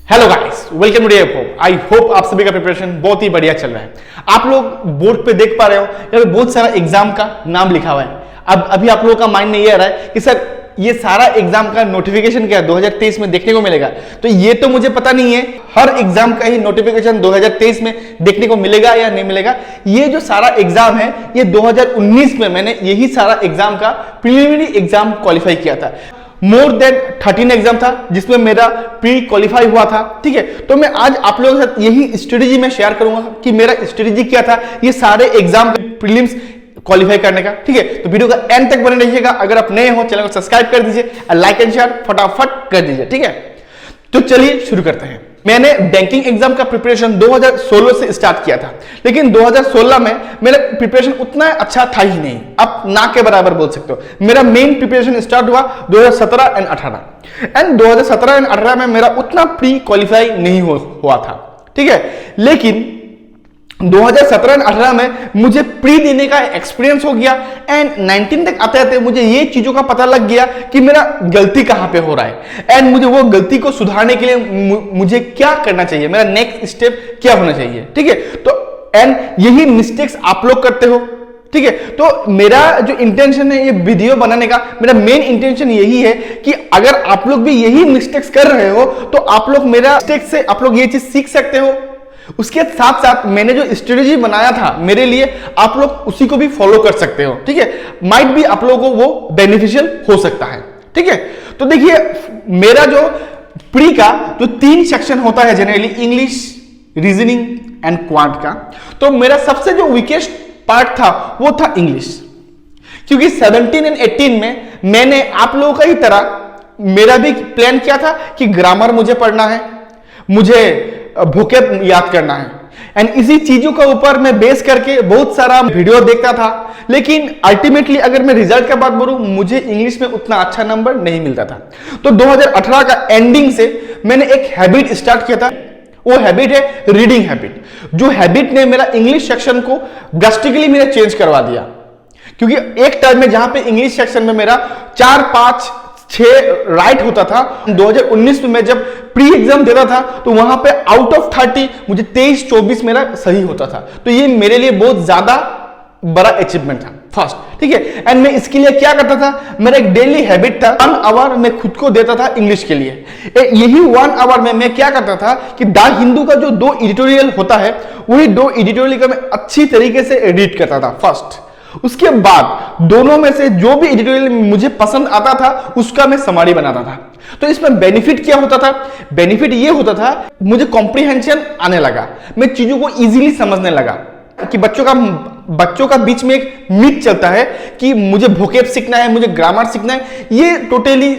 Hello guys, welcome to hope. I hope आप सभी का प्रिपरेशन बहुत ही बढ़िया चल रहा है। आप लोग बोर्ड पे देख पा रहे हो यहाँ पे बहुत सारा एग्जाम का नाम लिखा हुआ है। अब अभी आप लोगों का माइंड में ये आ रहा है कि सर ये सारा एग्जाम का नोटिफिकेशन क्या 2023 में देखने को मिलेगा। तो ये तो मुझे पता नहीं है हर एग्जाम का ही नोटिफिकेशन 2023 में देखने को मिलेगा या नहीं मिलेगा। ये जो सारा एग्जाम है ये 2019 में मैंने यही सारा एग्जाम का प्रीलिमिनरी एग्जाम क्वालिफाई किया था। मोर देन 13 एग्जाम था जिसमें मेरा प्री क्वालिफाई हुआ था। ठीक है, तो मैं आज आप लोगों के साथ यही स्ट्रेटेजी में शेयर करूंगा कि मेरा स्ट्रेटेजी क्या था ये सारे एग्जाम प्रीलिम्स क्वालिफाई करने का। ठीक है, तो वीडियो का एंड तक बने रहिएगा। अगर आप नए हो चैनल को सब्सक्राइब कर दीजिए, लाइक एंड शेयर फटाफट कर दीजिए। ठीक है, तो चलिए शुरू करते हैं। मैंने बैंकिंग एग्जाम का प्रिपरेशन 2016 से स्टार्ट किया था, लेकिन 2016 में मेरा प्रिपरेशन उतना अच्छा था ही नहीं, आप ना के बराबर बोल सकते हो। मेरा मेन प्रिपरेशन स्टार्ट हुआ 2017 एंड 18 एंड 2017 एंड 18 में मेरा उतना प्री क्वालिफाई नहीं हुआ था। ठीक है, लेकिन 2017 एंड 18 में मुझे प्री देने का एक्सपीरियंस हो गया एंड 19 तक आते आते मुझे ये चीजों का पता लग गया कि मेरा गलती कहां पे हो रहा है एंड मुझे वो गलती को सुधारने के लिए मुझे क्या करना चाहिए, मेरा नेक्स्ट स्टेप क्या होना चाहिए। ठीक है, तो एंड यही मिस्टेक्स आप लोग करते हो। ठीक है, तो मेरा जो इंटेंशन है ये वीडियो बनाने का, मेरा मेन इंटेंशन यही है कि अगर आप लोग भी यही मिस्टेक्स कर रहे हो तो आप लोग मेरा मिस्टेक से आप लोग ये चीज सीख सकते हो। उसके साथ साथ मैंने जो स्ट्रेटेजी बनाया था मेरे लिए आप लोग उसी को भी फॉलो कर सकते हो। ठीक है, माइट भी आप लोगों को वो बेनिफिशियल हो सकता है। ठीक है, तो देखिए मेरा जो प्री का जो 3 सेक्शन होता है generally English, reasoning and quant का, तो मेरा सबसे जो वीकेस्ट पार्ट था वो था इंग्लिश। क्योंकि 17 एंड 18 में मैंने आप लोगों का ही तरह मेरा भी प्लान किया था कि ग्रामर मुझे पढ़ना है, मुझे वोकैब याद करना है एंड इसी चीजों के ऊपर मैं बेस करके बहुत सारा वीडियो देखता था। लेकिन अल्टीमेटली अगर मैं रिजल्ट की बात बोलूं मुझे इंग्लिश में उतना अच्छा नंबर नहीं मिलता था। तो 2018 का एंडिंग से मैंने एक हैबिट स्टार्ट किया था, वो हैबिट है रीडिंग हैबिट। जो हैबिट ने मेरा इंग्लिश सेक्शन को ड्रास्टिकली मेरा चेंज करवा दिया। क्योंकि एक टाइम में जहां पे इंग्लिश सेक्शन में मेरा 4, 5, 6 राइट होता था, 2019 में मैं जब प्री एग्जाम देता था तो वहां पे आउट ऑफ 30 मुझे 23-24 मेरा सही होता था। तो ये मेरे लिए बहुत ज्यादा बड़ा अचीवमेंट था फर्स्ट। ठीक है, एंड मैं इसके लिए क्या करता था, मेरा एक डेली हैबिट था 1 आवर मैं खुद को देता था इंग्लिश के लिए। यही 1 आवर में मैं क्या करता था कि द हिंदू का जो 2 एडिटोरियल होता है वही 2 एडिटोरियल का मैं अच्छी तरीके से रीड करता था फर्स्ट। उसके बाद दोनों में से जो भी एडिटोरियल मुझे पसंद आता था उसका मैं समरी बनाता था। तो इसमें बेनिफिट क्या होता था, बेनिफिट ये होता था मुझे कॉम्प्रिहेंशन आने लगा, मैं चीजों को इजीली समझने लगा। कि बच्चों का बीच में एक मिथ चलता है कि मुझे वोकैब सीखना है, मुझे ग्रामर सीखना है, ये टोटली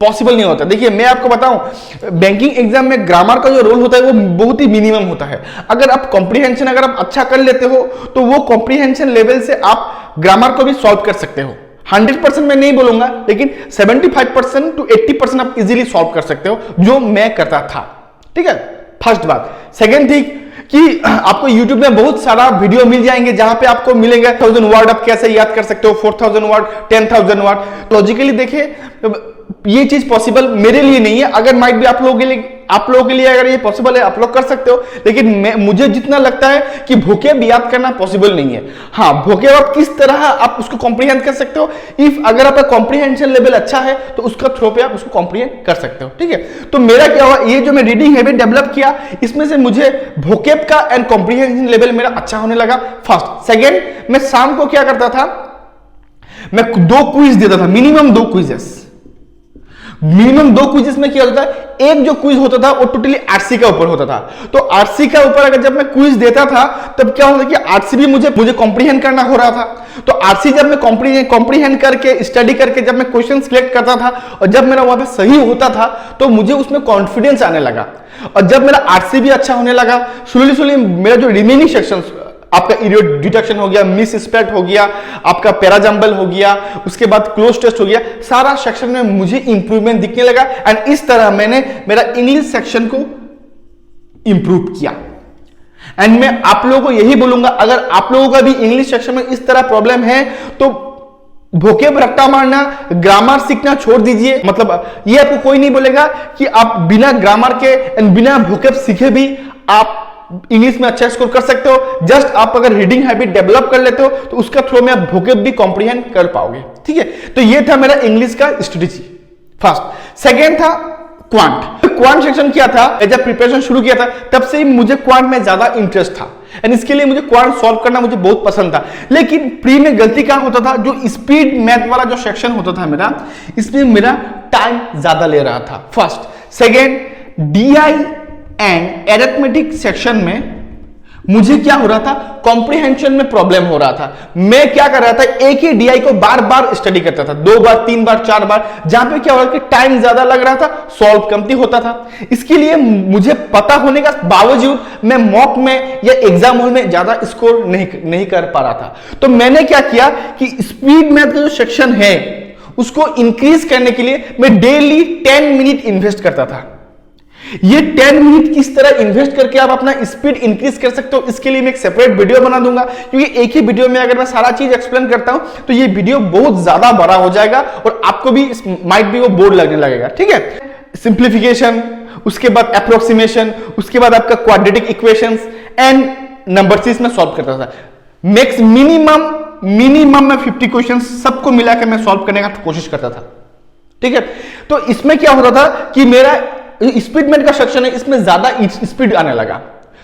पॉसिबल नहीं होता। देखिए मैं आपको बताऊं बैंकिंग एग्जाम में ग्रामर का जो रोल होता है वो बहुत ही मिनिमम होता है। अगर आप कॉम्प्रिहेंशन अगर आप अच्छा कर लेते हो तो वो कॉम्प्रिहेंशन लेवल से आप ग्रामर को भी सॉल्व कर सकते हो। 100% मैं नहीं बोलूंगा लेकिन 75% to 80% आप इजीली सॉल्व कर सकते हो, जो मैं करता था। ठीक है, फर्स्ट बात। सेकेंड थिंग कि आपको YouTube में बहुत सारा वीडियो मिल जाएंगे जहां पे आपको मिलेंगे 1000 वर्ड आप कैसे याद कर सकते हो, 4000 वर्ड, 10000 वर्ड। लॉजिकली देखिए ये चीज पॉसिबल मेरे लिए नहीं है। अगर माइट भी आप लोगों के लिए अगर ये पॉसिबल है आप लोग कर सकते हो, लेकिन मुझे जितना लगता है कि वोकैब याद करना पॉसिबल नहीं है। हाँ, वोकैब आप किस तरह आप उसको कॉम्प्रिहेंड कर सकते हो, इफ अगर आपका कॉम्प्रिहेंशन लेवल अच्छा है तो उसका थ्रो पे आप उसको कॉम्प्रिहेंड कर सकते हो। ठीक है, तो मेरा क्या हुआ, ये जो मैं रीडिंग हैबिट डेवलप किया इसमें से मुझे वोकैब का एंड कॉम्प्रिहेंशन लेवल मेरा अच्छा होने लगा फर्स्ट। सेकेंड, मैं शाम को क्या करता था, मैं 2 क्विज देता था, मिनिमम 2 क्विजेस। मिनिमम 2 क्विजेस में क्या होता था, एक जो क्विज होता था वो टोटली आरसी का ऊपर होता था। तो आरसी का ऊपर अगर जब मैं क्विज देता था तब क्या होता कि आरसी भी मुझे कॉम्प्रिहेंड करना हो रहा था। तो आरसी जब मैं कॉम्प्रिहेंड करके स्टडी करके जब मैं क्वेश्चन सिलेक्ट करता था और जब मेरा वहां पे सही होता था तो मुझे उसमें कॉन्फिडेंस आने लगा। और जब मेरा आरसी भी अच्छा होने लगा, स्लोली मेरा जो रिमेनिंग सेक्शन आपका इरियोट डिटेक्शन हो गया, मिस स्पेक्ट हो गया, आपका पैराजम्बल हो गया, उसके बाद क्लोज टेस्ट हो गया, सारा सेक्शन में मुझे इंप्रूवमेंट दिखने लगा। एंड इस तरह मैंने मेरा इंग्लिश सेक्शन को इंप्रूव किया। एंड मैं आप लोगों को यही बोलूंगा अगर आप लोगों का भी इंग्लिश सेक्शन में इस तरह प्रॉब्लम है तो भोकेब रट्टा मारना, ग्रामर सीखना छोड़ दीजिए। मतलब ये आपको कोई नहीं बोलेगा कि आप बिना ग्रामर के एंड बिना भोकेब सीखे भी आप इंग्लिश में अच्छा स्कोर कर सकते हो। जस्ट आप अगर रीडिंग हैबिट डेवलप कर लेते हो तो उसका थ्रू में आप भोकेब भी कॉम्प्रिहेंड कर पाओगे। ठीक है, तो ये था मेरा इंग्लिश का स्ट्रेटेजी फर्स्ट। सेकेंड था क्वांट सेक्शन क्या था, जब प्रिपरेशन शुरू किया था तब से ही मुझे क्वांट में ज्यादा इंटरेस्ट था एंड इसके लिए मुझे क्वांट सॉल्व करना मुझे बहुत पसंद था। लेकिन प्री में गलती क्या होता था, जो स्पीड मैथ वाला जो सेक्शन होता था मेरा, इसमें मेरा टाइम ज्यादा ले रहा था first. Second, DI and arithmetic section में मुझे क्या हो रहा था, कॉम्प्रिहेंशन में प्रॉब्लम हो रहा था। मैं क्या कर रहा था, एक ही डीआई को बार बार स्टडी करता था, 2 बार 3 बार 4 बार, जहां पे क्या हो रहा था कि टाइम ज्यादा लग रहा था, सॉल्व कमती होता था। इसके लिए मुझे पता होने का बावजूद मैं मॉक में या एग्जाम हॉल में ज्यादा स्कोर नहीं कर पा रहा था। तो मैंने क्या किया कि स्पीड मैथ का जो सेक्शन है उसको इंक्रीज करने के लिए मैं डेली 10 मिनट इन्वेस्ट करता था। ये 10 मिनट किस तरह इन्वेस्ट करके आप अपना स्पीड इंक्रीज कर सकते हो, इसके लिए मैं एक सेपरेट वीडियो बना दूंगा, क्योंकि एक ही वीडियो में अगर मैं सारा चीज एक्सप्लेन करता हूं तो ये वीडियो बहुत ज्यादा बड़ा हो जाएगा और आपको भी माइट भी वो बोर लगने लगेगा। ठीक है, सिंप्लीफिकेशन, उसके बाद अप्रोक्सीमेशन, उसके बाद आपका quadratic equations and number series में सॉल्व करता था। मैक्स मिनिमम में 50 क्वेश्चन सबको मिलाकर मैं सॉल्व करने का कोशिश करता था। ठीक है, तो इसमें क्या होता था कि मेरा स्पीड मैथ का सेक्शन है, इसमें ज्यादा स्पीड आने लगा।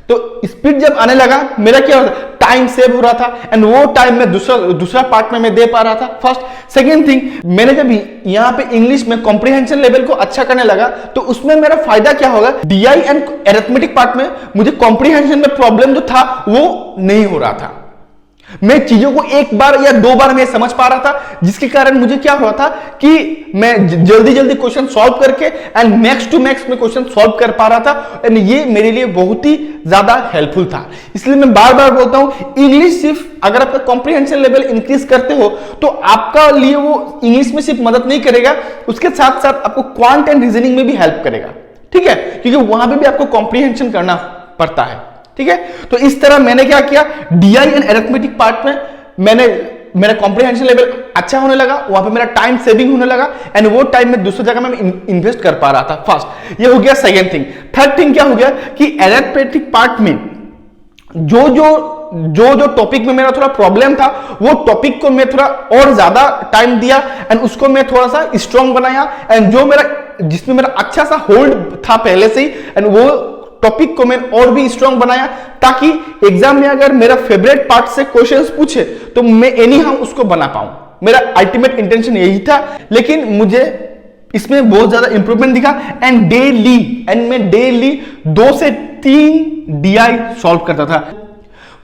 तो स्पीड जब आने लगा मेरा क्या होता, टाइम सेव हो रहा था एंड वो टाइम में दूसरा पार्ट में मैं दे पा रहा था फर्स्ट। सेकेंड थिंग, मैंने जब यहां पे इंग्लिश में कॉम्प्रिहेंशन लेवल को अच्छा करने लगा तो उसमें मेरा फायदा क्या होगा, डीआई एंड एरिथमेटिक पार्ट में मुझे कॉम्प्रिहेंशन में प्रॉब्लम जो था वो नहीं हो रहा था। मैं चीजों को एक बार या 2 बार में समझ पा रहा था, जिसके कारण मुझे क्या हो रहा था कि मैं जल्दी क्वेश्चन सॉल्व करके एंड मैक्स टू मैक्स में क्वेश्चन सॉल्व कर पा रहा था एंड ये मेरे लिए बहुत ही ज्यादा हेल्पफुल था। इसलिए मैं बार बार बोलता हूं, इंग्लिश सिर्फ अगर आपका कॉम्प्रिहेंशन लेवल इंक्रीज करते हो तो आपका लिए वो इंग्लिश में सिर्फ मदद नहीं करेगा, उसके साथ साथ आपको क्वांट एंड रीजनिंग में भी हेल्प करेगा। ठीक है, क्योंकि वहां पे भी आपको कॉम्प्रिहेंशन करना पड़ता है। ठीक है, तो इस तरह मैंने क्या किया, डीआई एंड एरिथमेटिक पार्ट में मेरा कॉम्प्रिहेंशन लेवल अच्छा होने लगा, वहां पे मेरा टाइम सेविंग होने लगा एंड वो टाइम में दूसरी जगह में इन्वेस्ट कर पा रहा था फर्स्ट। ये हो गया सेकेंड थिंग। थर्ड थिंग क्या हो गया कि एरिथमेटिक पार्ट में जो टॉपिक में मेरा थोड़ा प्रॉब्लम था वो टॉपिक को मैं थोड़ा और ज्यादा टाइम दिया एंड उसको मैं थोड़ा सा स्ट्रॉन्ग बनाया एंड जिसमें मेरा अच्छा सा होल्ड था पहले से ही एंड वो टॉपिक को मैं और भी स्ट्रॉन्ग बनाया, ताकि एग्जाम में अगर मेरा फेवरेट पार्ट से क्वेश्चंस पूछे तो मैं एनी हाउ उसको बना पाऊं। मेरा अल्टीमेट इंटेंशन यही था, लेकिन मुझे इसमें बहुत ज्यादा इंप्रूवमेंट दिखा एंड मैं डेली 2 से 3 डीआई सॉल्व करता था।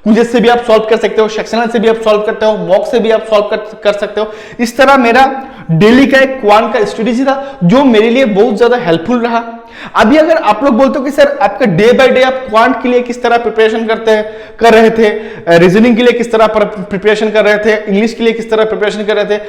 क्विज़ से भी आप सॉल्व कर सकते हो, सेक्शनल से भी आप सॉल्व करते हो, मॉक से भी आप सॉल्व कर सकते हो। इस तरह मेरा डेली का एक क्वांट का स्ट्रेटेजी था जो मेरे लिए बहुत ज्यादा हेल्पफुल रहा। अभी अगर आप लोग बोलते हो कि सर आपका डे बाय डे आप क्वांट के लिए किस तरह प्रिपरेशन कर रहे थे, रीजनिंग के लिए किस तरह प्रिपरेशन कर रहे थे, इंग्लिश के लिए किस तरह प्रिपरेशन कर रहे थे,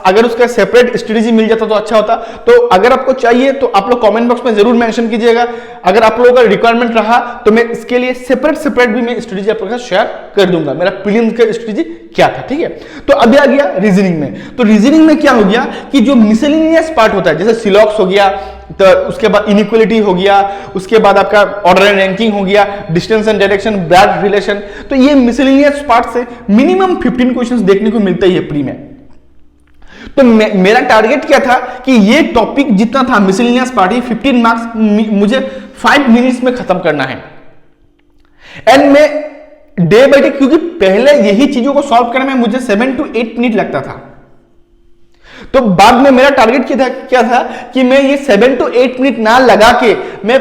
अगर उसका सेपरेट स्ट्रेटेजी मिल जाता तो अच्छा होता। तो अगर आपको चाहिए तो आप लोग कमेंट बॉक्स में जरूर मेंशन कीजिएगा। अगर आप लोगों का रिक्वायरमेंट रहा तो मैं इसके लिए सेपरेट भी मैं स्ट्रेटेजी आप लोगों के साथ शेयर कर दूंगा, मेरा प्रीलिम्स का स्ट्रेटेजी क्या था। ठीक है, तो अभी आ गया रीजनिंग में। तो रीजनिंग में क्या हो गया कि जो मिसलेनियस पार्ट होता है, जैसे सिलॉक्स हो गया, तो उसके बाद इनइक्वालिटी हो गया, उसके बाद आपका ऑर्डर एंड रैंकिंग हो गया, distance and direction, blood relation, तो ये मिसलेनियस पार्ट से मिनिमम 15 क्वेश्चंस देखने को मिलता ही है प्री में। तो मेरा टारगेट क्या था कि ये टॉपिक जितना था मिसलेनियस पार्ट, 15 मार्क्स मुझे 5 मिनट्स में खत्म करना है एंड मैं डे बाय डे, क्योंकि पहले यही चीजों को सॉल्व करने में मुझे 7 to 8 मिनट लगता था, तो बाद में मेरा टारगेट क्या था कि मैं ये 7 to 8 मिनट ना लगा के मैं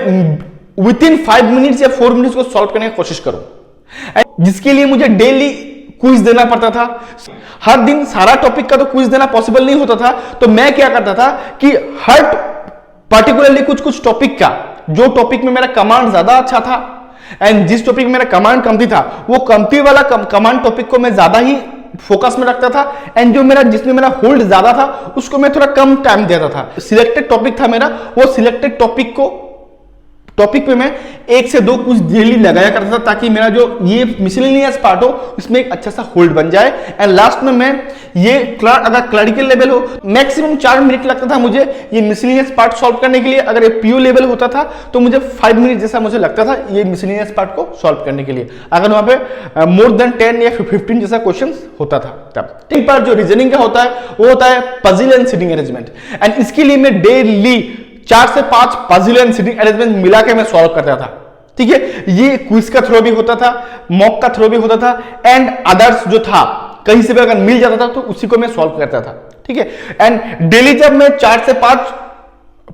विथिन 5 मिनट्स या 4 मिनट्स को सॉल्व करने की कोशिश करूं, जिसके लिए मुझे डेली क्विज देना पड़ता था। हर दिन सारा टॉपिक का तो क्विज देना पॉसिबल नहीं होता था, तो मैं क्या करता था कि हर पर्टिकुलरली कुछ टॉपिक का, जो टॉपिक में मेरा कमांड ज्यादा अच्छा था एंड जिस टॉपिक में मेरा कमांड कमती था, वो कमती वाला कमांड टॉपिक को मैं ज्यादा ही फोकस में रखता था एंड जिसमें मेरा होल्ड ज्यादा था उसको मैं थोड़ा कम टाइम देता था। सिलेक्टेड टॉपिक था मेरा, वो सिलेक्टेड टॉपिक टॉपिक पे मैं 1 से 2 कुछ डेली लगाया करता था, ताकि मेरा जो ये मिसलेनियस पार्ट हो उसमें एक अच्छा सा होल्ड बन जाए। एंड लास्ट में मैं ये अगर क्लरिकल लेवल हो, मैक्सिमम 4 मिनट लगता था मुझे ये मिसलेनियस पार्ट सॉल्व करने के लिए। अगर ये पीओ लेवल होता था तो मुझे 5 मिनट जैसा मुझे लगता था ये मिसलेनियस पार्ट को सॉल्व करने के लिए, अगर वहां पे मोर देन 10 या 15 जैसा क्वेश्चन होता था तब। एक पार्ट जो रीजनिंग का होता है वो होता है puzzle and sitting arrangement, and इसके लिए मैं डेली 4 से 5 पजल एंड सिटिंग अरेंजमेंट मिला के मैं सॉल्व करता था। ठीक है, ये क्विज का थ्रो भी होता था, मॉक का थ्रो भी होता था, एंड अदर्स जो था कहीं से भी अगर मिल जाता था तो उसी को मैं सॉल्व करता था। ठीक है, एंड डेली जब मैं 4 से 5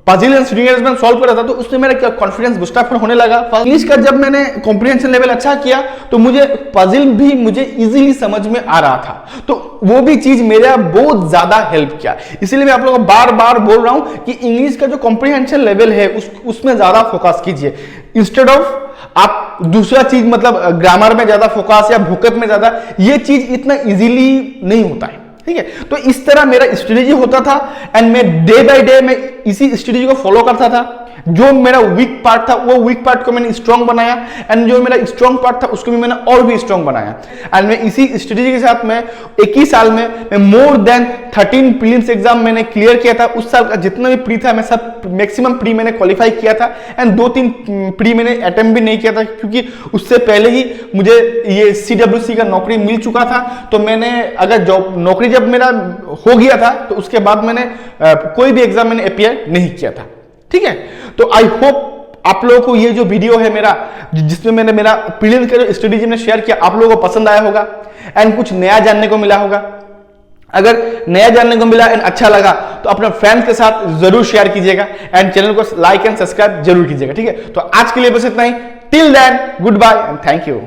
puzzle and sitting arrangement solve कर रहा था तो उसमें मेरा क्या कॉन्फिडेंस बूस्ट अप होने लगा। इंग्लिश का जब मैंने कॉम्प्रिहेंशन लेवल अच्छा किया तो मुझे पजल भी मुझे इजीली समझ में आ रहा था, तो वो भी चीज मेरा बहुत ज्यादा हेल्प किया। इसीलिए मैं आप लोगों को बार बार बोल रहा हूं कि इंग्लिश का जो कॉम्प्रिहेंशन लेवल है उसमें ज्यादा फोकस कीजिए, इंस्टेड ऑफ आप दूसरा चीज मतलब ग्रामर में ज्यादा फोकस या भूकप में ज्यादा, ये चीज इतना इजीली नहीं होता है। ठीक है, तो इस तरह मेरा स्ट्रेटेजी होता था, एंड मैं डे बाय डे मैं इसी स्ट्रेटेजी को फॉलो करता था। जो मेरा वीक पार्ट था वो वीक पार्ट को मैंने स्ट्रांग बनाया, एंड जो मेरा स्ट्रांग पार्ट था उसको भी मैंने और भी स्ट्रांग बनाया। एंड मैं इसी स्ट्रेटेजी के साथ में 1 ही साल में मैं मोर देन 13 प्रीलिम्स एग्जाम मैंने क्लियर किया था। उस साल का जितना भी प्री था मैं सब मैक्सिमम प्री मैंने क्वालिफाई किया था, एंड 2-3 प्री मैंने अटेम्प्ट भी नहीं किया था, क्योंकि उससे पहले ही मुझे ये CWC का नौकरी मिल चुका था। तो मैंने अगर जॉब नौकरी जब मेरा हो गया था तो उसके बाद मैंने कोई भी एग्जाम मैंने अपियर नहीं किया था। ठीक है, तो आई होप आप लोगों को ये जो वीडियो है मेरा, जिसमें मैंने मेरा प्रीलिम्स का जो स्ट्रेटेजी में शेयर किया, आप लोगों को पसंद आया होगा एंड कुछ नया जानने को मिला होगा। अगर नया जानने को मिला एंड अच्छा लगा तो अपने फ्रेंड्स के साथ जरूर शेयर कीजिएगा, एंड चैनल को लाइक एंड सब्सक्राइब जरूर कीजिएगा। ठीक है, तो आज के लिए बस इतना ही। Till then, goodbye and thank you.